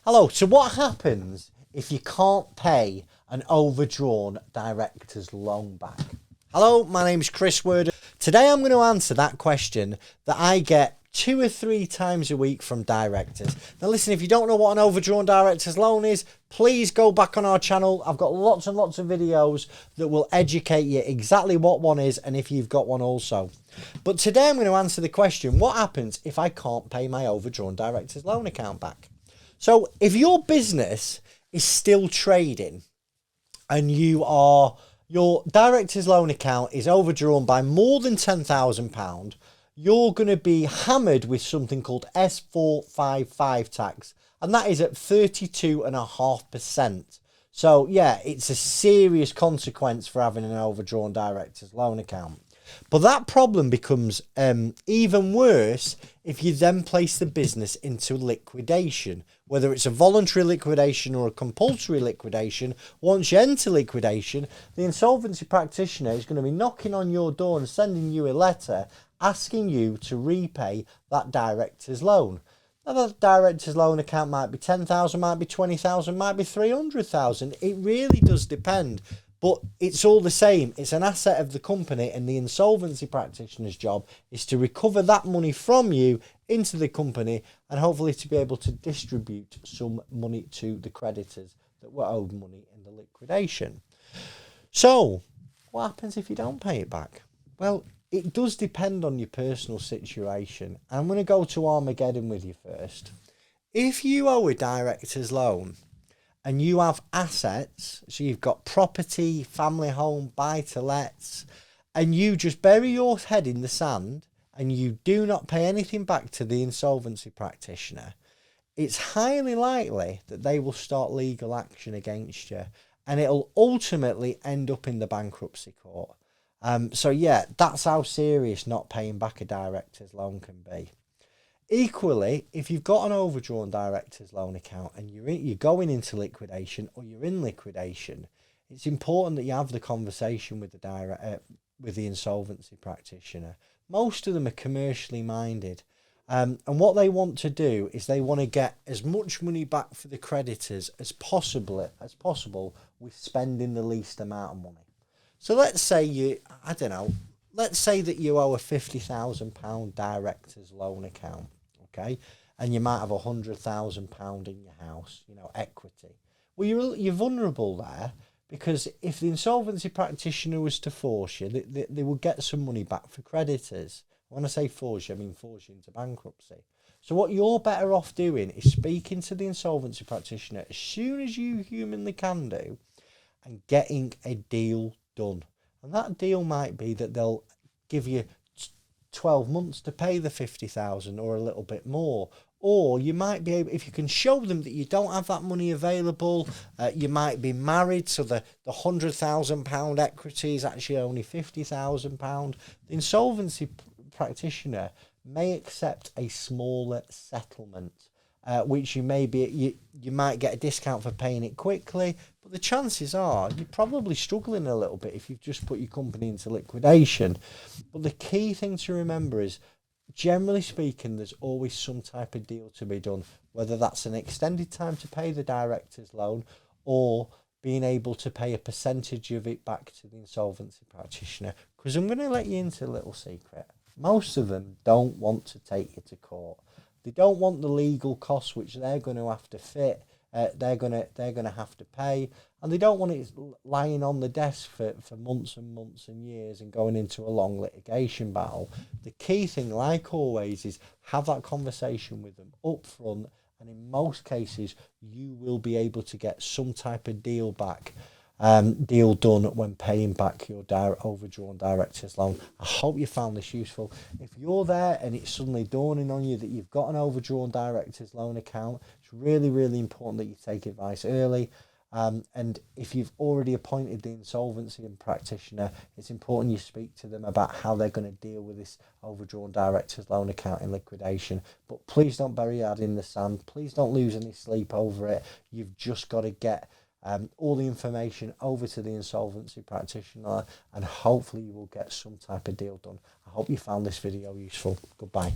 Hello, so what happens if you can't pay an overdrawn director's loan back? Hello, my name's Chris Word. Today I'm going to answer that question that I get 2 or 3 times a week from directors. Now listen, if you don't know what an overdrawn director's loan is, please go back on our channel. I've got lots and lots of videos that will educate you exactly what one is and if you've got one also. But today I'm going to answer the question, what happens if I can't pay my overdrawn director's loan account back? So if your business is still trading and your director's loan account is overdrawn by more than £10,000, you're going to be hammered with something called S455 tax, and that is at 32.5%. So yeah, it's a serious consequence for having an overdrawn director's loan account. But that problem becomes even worse if you then place the business into liquidation. Whether it's a voluntary liquidation or a compulsory liquidation, once you enter liquidation, the insolvency practitioner is going to be knocking on your door and sending you a letter asking you to repay that director's loan. Now, that director's loan account might be 10,000, might be 20,000, might be 300,000. It really does depend. But it's all the same. It's an asset of the company, and the insolvency practitioner's job is to recover that money from you into the company and hopefully to be able to distribute some money to the creditors that were owed money in the liquidation. So, what happens if you don't pay it back? Well, it does depend on your personal situation. I'm going to go to Armageddon with you first. If you owe a director's loan, and you have assets, so you've got property, family home, buy-to-lets, and you just bury your head in the sand and you do not pay anything back to the insolvency practitioner, it's highly likely that they will start legal action against you, and it'll ultimately end up in the bankruptcy court. So yeah, that's how serious not paying back a director's loan can be. Equally, if you've got an overdrawn director's loan account and you're going into liquidation or you're in liquidation, it's important that you have the conversation with the insolvency practitioner. Most of them are commercially minded, and what they want to do is they want to get as much money back for the creditors as possible with spending the least amount of money. So let's say let's say that you owe a £50,000 director's loan account. Okay, and you might have £100,000 in your house, equity. Well, you're vulnerable there, because if the insolvency practitioner was to force you, they will get some money back for creditors. When I say force you, I mean force you into bankruptcy. So what you're better off doing is speaking to the insolvency practitioner as soon as you humanly can do and getting a deal done. And that deal might be that they'll give you 12 months to pay the 50,000 or a little bit more, or you might be able, if you can show them that you don't have that money available, you might be married, so the £100,000 equity is actually only £50,000. The insolvency practitioner may accept a smaller settlement, which you might get a discount for paying it quickly, but the chances are you're probably struggling a little bit if you've just put your company into liquidation. But the key thing to remember is, generally speaking, there's always some type of deal to be done, whether that's an extended time to pay the director's loan or being able to pay a percentage of it back to the insolvency practitioner. Because I'm going to let you into a little secret. Most of them don't want to take you to court. They don't want the legal costs, which they're going to have to fit. They're going to have to pay, and they don't want it lying on the desk for months and months and years and going into a long litigation battle. The key thing, like always, is have that conversation with them up front, and in most cases you will be able to get some type of deal done when paying back your overdrawn director's loan. I hope you found this useful. If you're there and it's suddenly dawning on you that you've got an overdrawn director's loan account, it's really, really important that you take advice early. And if you've already appointed the insolvency practitioner, it's important you speak to them about how they're going to deal with this overdrawn director's loan account in liquidation. But please don't bury your head in the sand. Please don't lose any sleep over it. You've just got to get all the information over to the insolvency practitioner, and hopefully you will get some type of deal done. I hope you found this video useful. Goodbye.